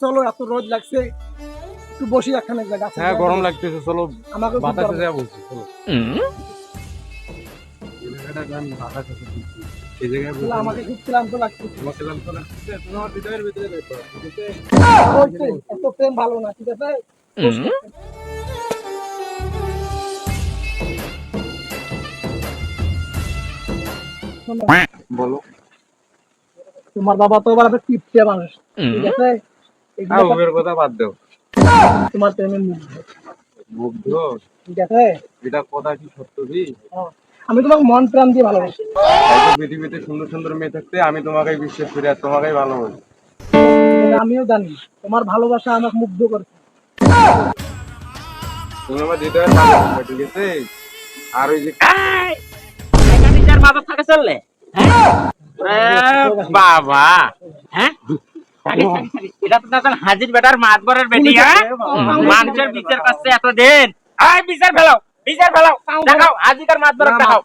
চলো এত রোদ লাগছে, একটু বসি এখানে জায়গা। হ্যাঁ গরম লাগতেছে, চলো আমাকে বাতাসে যাবো। চলো এই জায়গায় আমাকে খুব ক্লান্ত লাগছে। তোমাকে ক্লান্ত লাগতেছে, তোমার হৃদয়ের ভিতরে দেখো, ঠিক আছে? এত প্রেম ভালো না, ঠিক আছে? বলো। তোমার বাবা তো আবার টিপটে মানুষ, ঠিক আছে? ওর কথা বাদ দাও। তোমার প্রেমে মুগ্ধ, মুগ্ধ? ঠিক আছে? এটা কথা কি সত্য কি? আমি তোমাকে মন প্রাণ দিয়ে ভালোবাসি। পৃথিবীতে সুন্দর সুন্দর মেয়ে থাকতে আমি তোমাকে বিশ্বাস করি আর তোমাকেই ভালোবাসি। আমিও জানি তোমার ভালোবাসা আমাকে মুগ্ধ করেছে। তুমি আমার হৃদয়ের ভালোবাসা, ঠিক আছে? আর ওই যে নিজের মাথা থাকে চললে বাবা, হ্যাঁ এটা তো তখন হাজির বেটার মাতবরের বেটি। হ্যাঁ মানুষের বিচার করছে এতদিন, বিচার ফেলাও, বিচার ফেলাও, দেখাও হাজিকার মাতবরের দেখাও।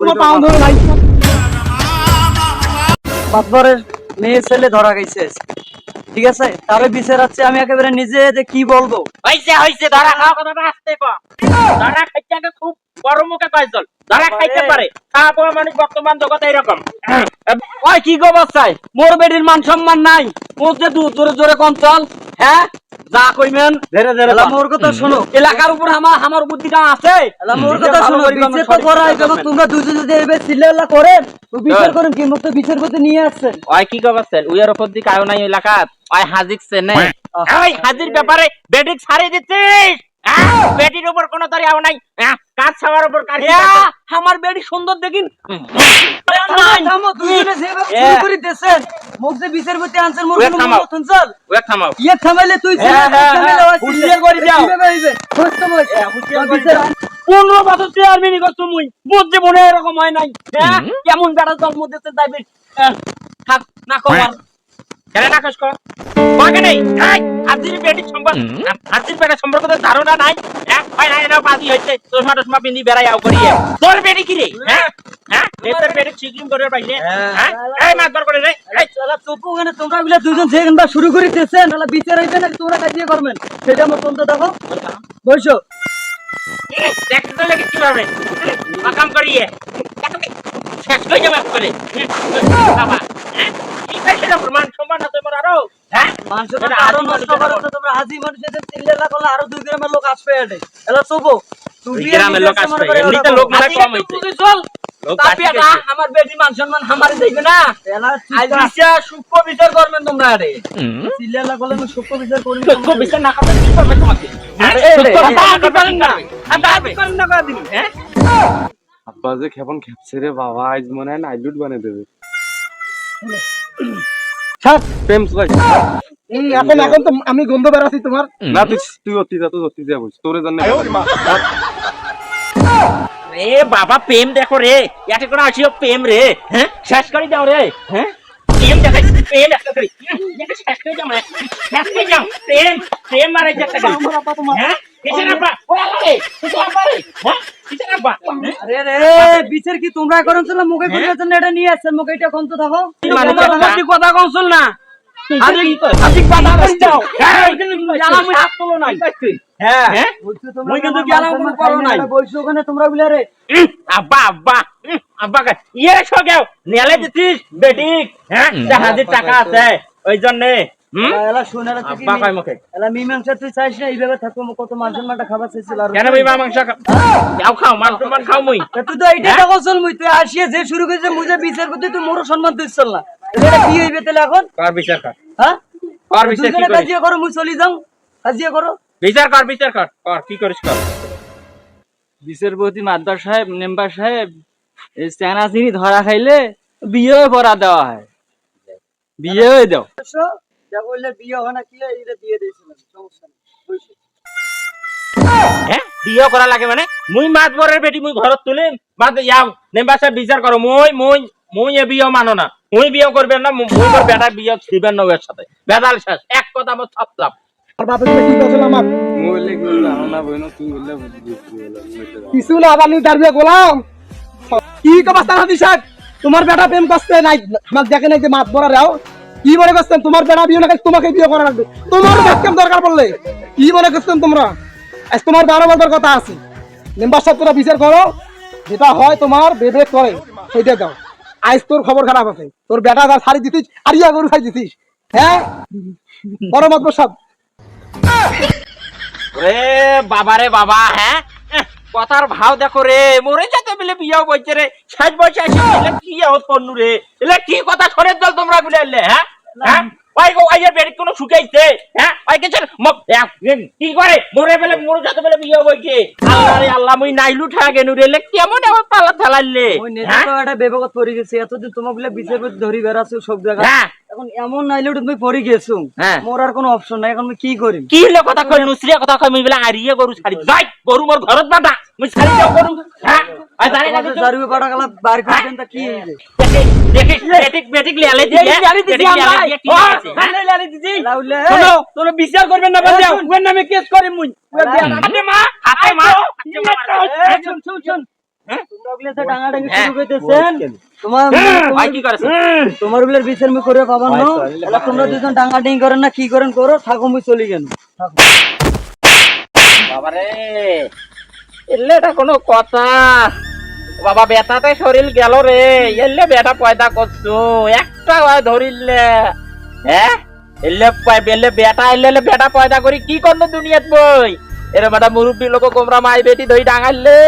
মাতবরের মেয়ে ছেলে ধরা গেছে, ঠিক আছে? তারে বিচার আছে, আমি একেবারে নিজে যে কি বলবো। হইছে হইছে, ধরা খাওয়া কথাটা আসতে কো, ধরা খাইতে খুব বড় মুখে কয় চল, ধরা খাইতে পারে খাওয়া পাওয়া মানুষ বর্তমান জগতে এরকম। ওই কি গো বাচ্চাই, মোর বেটির মান সম্মান নাই, মোর যে জোরে জোরে কোন চল। হ্যাঁ যা কইমেন ধীরে ধীরে, মোর কথা শোনো। এলাকার উপর আমার বুদ্ধিটা আছে, মোর কথা শোনো। বিচার তো করাই যখন তোমরা দুজন যদি এইভাবে চিল্লাল্লা করেন, তো বিচার করেন কি? মুখ তো বিচার করতে নিয়ে আসছেন। ওই কি করছেন উইয়ার উপর দিকে আয়ো নাই এলাকাত, ওই হাজিক চেনে ওই হাজির ব্যাপারে বেডিক ছাড়ি দিচ্ছিস। বেটির উপর কোনো তারি আও নাই, কাজ ছাওয়ার উপর কাজ। আমার বেটি সুন্দর দেখিন দুইজনে যেভাবে শুরু করে দেছেন, মুখ যে বিচার করতে আনছেন মোর কোনো মতন চল। ওই থামাও, ইয়ে থামাইলে তুই হুঁশিয়ার করে যাও। বুঝতে পারছিস? 15 বছর চেয়ারম্যান করছো মুই, বুঝছি মনে এরকম হয় নাই। হ্যাঁ কেমন বেটা জন্ম দিতে যাইবে, থাক না কর কেন নাকশ কর কয়কে নেই। হাজির বেটির সম্পর্ক, হাজির বেটার সম্পর্কে ধারণা নাই। এক হয় নাই না বাজি হইছে চশমা টশমা পিন্দি বেড়াই আও করিয়ে তোর বেটি কি রে? হ্যাঁ হ্যাঁ তোর বেটি সিগলিং করে পাইছে। হ্যাঁ এই মাতবার করে রে, এই চলা চুপ ওখানে। তোমরা গুলা দুইজন যেখানটা শুরু করে দিয়েছেন, তাহলে বিচার হইবে না তোমরা কাজিয়ে করবেন, সেটা আমার তোমরা দেখো। বসো দেখতে তো লাগে কিভাবে কাম করিয়ে শেষ হয়ে যাবে করে বাবা। হ্যাঁ কি খাইছে না প্রমাণ সম্মান না তোমার আরো। হ্যাঁ মানুষের আরো নষ্ট করো তো তোমরা। হাজি মানুষের চিল্লালা করলে আরো 2 গ্রামের লোক আসবে এডে। এলা চুপো, তুমি গ্রামের লোক আসবে, এমনিতে লোক মানে কম হইছে। চল তাপিয়াটা আমার বেটি মান সম্মান আমারে দেইবে না। এলা আইসা সূক্ষ্ম বিচার করবেন তোমরা এডে। চিল্লালা করলে আমি সূক্ষ্ম বিচার করি, সূক্ষ্ম বিচার না করলে কি করবে তোমাকে? আরে কি পারেন না আমি করেন না করে দিন। হ্যাঁ আব্বা যে কেমন খেপছে রে বাবা, আজ মনে হয় নাইট বানিয়ে দেবে। ছাড় প্রেম চলাই এখন এখন তো আমি গন্ধ বেরাচ্ছি তোমার। না, তুই অতি যা, তো অতি যা বলছিস তোরে জানে। রে বাবা প্রেম দেখো রে, এত করে আসিও প্রেম রে। হ্যাঁ শেষ করে দাও রে। হ্যাঁ প্রেম দেখাই, প্রেম একটা করি শেষ করে যাও, শেষ করে যাও। প্রেম প্রেম মারাই একটা করি। হ্যাঁ কিসের আব্বা ওই আরে কিসের আব্বা রে? হ্যাঁ কিসের আব্বা? আরে রে বিচার কি তোমরা করেন চল? মুখে কইরা জন্য এটা নিয়ে আসছেন, মুখে এটা কোন তো দেখো। মানে কথা কইছল না, আরে আজকে কথা কইছো। হ্যাঁ আমি হাত তোলো নাই। হ্যাঁ হ্যাঁ মই কিন্তু গেলাম কোনো করো নাই। বইছো ওখানে তোমরা বিলা রে। আব্বা আব্বা আব্বা ইয়ে সগেও নেলে দিছিস বেটি। হ্যাঁ হাজির টাকা আছে ওই জন্য। এলা শুনারা থেকে আব্বা কয় মুখে এলা মীমাংসা তুই চাইছ না, এইভাবে থাকো কত মান সম্মানটা খাবার চাইছিল। আর কেন ভাই মাংস খাও খাও মান সম্মান খাও মুই। তুই তো এইটা দেখো চল, মুই তুই আসিয়ে যে শুরু করেছে মুই যে বিচার করতে তুই মোর সম্মান দিছল না। এটা কি হইবে তাহলে এখন? কর বিচার কর, হ্যাঁ কর বিচার কি করিস? কাজিয়া করো, মুই চলি যাও, কাজিয়া করো। বিচার কর, বিচার কর, কর কি করিস কর। বিচারপতি মাদ্দার সাহেব, মেম্বার সাহেব, এই চানা চিনি ধরা খাইলে বিয়ে পড়া দেওয়া হয়, বিয়ে হয়ে দাও। যা বললে বিয়ে হয় না, কি এটা দিয়ে দিয়েছিলাম, সমস্যা নেই। হ্যাঁ বিয়ে করা লাগে মানে? মুই মাত বরের বেটি মুই ঘরত তুলিম মাত যাও মেম্বার সাহেব বিচার করো। মই মই মই এ বিয়ে মানো না, মুই বিয়ে করবেন না, মুই মোর বেটার বিয়ে ছিবেন না ওর সাথে। বেদাল শেষ, এক কথা মত ছাপলাম। আর বাপের কি কথা আমার মইলে কি জানো না বইনো, তুই বললে বুঝবি কিছু না জানি দাঁড়িয়ে গোলাম। কি কবাস্তা হাদি সাহেব, তোমার বেটা প্রেম করতে নাই, আমাকে দেখে নাই যে মাত বড়া রাও। কি মনে করছেন তোমার বেড়া বিয়ে না তোমাকে বিয়ে করা লাগবে, তোমার ব্যাকআপ দরকার পড়লে কি মনে করছেন তোমরা? আজ তোমার 12 বছর কথা আছে, মেম্বার সাহেব তোরা বিচার করো, যেটা হয় তোমার বিবেক করে সেইটা দাও। আজ তোর খবর খারাপ আছে, তোর বেটা যা শাড়ি দিতিস আরিয়া গরু খাই দিতিস, হ্যাঁ বড় মাত্র সব রে বাবা রে বাবা, হ্যাঁ কথার ভাও দেখো রে, মরে যেতে বলে বিয়াও বইছে রে, 60 বছর আছে এলে কি হত পন্নু রে, এলে কি কথা ছড়ে দল তোমরা গুলে এলে, হ্যাঁ হ্যাঁ ওই গো আইয়ের বেড়ি কোন শুকাইছে, হ্যাঁ ওই কে কি করে মরে বেলে মরে যেতে বলে বিয়াও বইছে। আল্লাহ রে আল্লাহ, মুই নাইলু ঠা গেনু রে, এলে কেমন আমার পালা থালাইলে ওই নেতা তো একটা বেবকত পড়ে গেছে, এতদিন তোমাকে বলে বিচার করতে ধরি বেড়াছো সব জায়গা, হ্যাঁ এখন এমন নাইলে তুমি পড়ে গেছো, হ্যাঁ মোর আর কোনো অপশন নাই, এখন আমি কি করি? কি হলো কথা কই নুসরিয়া কথা কই, মুই বলে আরিয়ে গরু ছাড়ি যাই, গরু মোর ঘরত বাঁধা, মুই ছাড়ি যাও গরু, হ্যাঁ আই জানি না তোমাদের জারুয়ে পাটা গেলা বার করছেন তা কি হইছে? দেখিস বেটিক লেলে দিছে, বেটিক লেলে দিয়ে কি আছে, হ্যাঁ লালি দিছি লাউলে শোনো, তোরা বিচার করবেন না বাদ দাও, ওর নামে কেস করে মুই হাতে মা শুন শুন শুন, তোমরা ওগুলা তো ডাঙাডাঙি শুরু করতেছেন, তোমার ভাই কি করেছ? তোমার ওগুলার বিচার মুই করে পাবান না, এলা তোমরা দুজন ডাঙাডাঙি করেন না, কি করেন করো, থাকো মুই চলি গেল। বাবারে এলে এটা কোনো কথা, বাবা বেটাতে শরীর গেল রে, এলে বেটা পয়দা করছো একটা ধরিলে, হ্যাঁ এলে বেলে বেটা এলে বেটা পয়দা করি কি করলো দুনিয়াত বই, এরম একটা মুরব্বী লোক কোমরা মাই বেটি ধরি ডাঙাইলে।